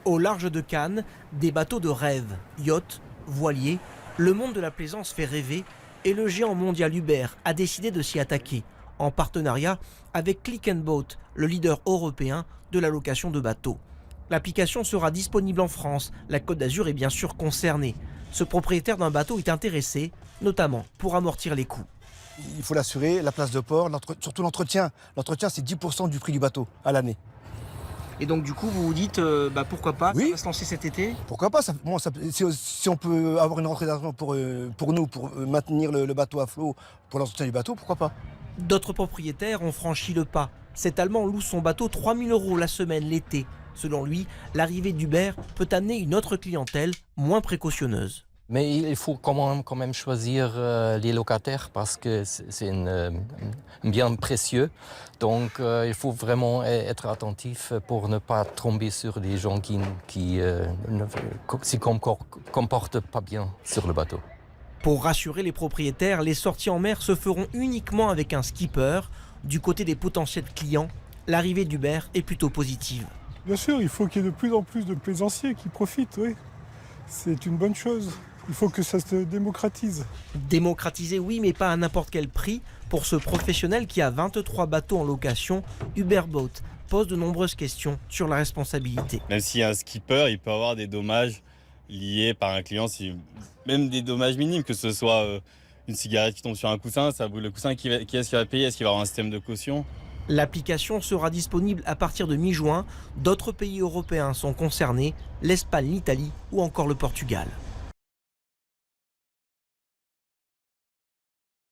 Au large de Cannes, des bateaux de rêve, yachts, voiliers, le monde de la plaisance fait rêver et le géant mondial Uber a décidé de s'y attaquer en partenariat avec Click & Boat, le leader européen de la location de bateaux. L'application sera disponible en France, la Côte d'Azur est bien sûr concernée. Ce propriétaire d'un bateau est intéressé, notamment pour amortir les coûts. Il faut l'assurer, la place de port, surtout l'entretien. L'entretien, c'est 10% du prix du bateau à l'année. Et donc du coup, vous vous dites, pourquoi pas, Oui. ça va se lancer cet été? Pourquoi pas si on peut avoir une rentrée d'argent pour nous, pour maintenir le bateau à flot, pour l'entretien du bateau, pourquoi pas? D'autres propriétaires ont franchi le pas. Cet Allemand loue son bateau 3 000 € la semaine l'été. Selon lui, l'arrivée d'Uber peut amener une autre clientèle moins précautionneuse. Mais il faut quand même choisir les locataires parce que c'est un bien précieux. Donc il faut vraiment être attentif pour ne pas tomber sur des gens qui ne s'y comportent pas bien sur le bateau. Pour rassurer les propriétaires, les sorties en mer se feront uniquement avec un skipper. Du côté des potentiels clients, l'arrivée d'Uber est plutôt positive. Bien sûr, il faut qu'il y ait de plus en plus de plaisanciers qui profitent, oui. C'est une bonne chose. Il faut que ça se démocratise. Démocratiser, oui, mais pas à n'importe quel prix. Pour ce professionnel qui a 23 bateaux en location, Uber Boat pose de nombreuses questions sur la responsabilité. Même s'il y a un skipper, il peut avoir des dommages liés par un client, même des dommages minimes, que ce soit une cigarette qui tombe sur un coussin, ça brûle le coussin, qui est-ce qui va payer? Est-ce qu'il va y avoir un système de caution? L'application sera disponible à partir de mi-juin. D'autres pays européens sont concernés, l'Espagne, l'Italie ou encore le Portugal.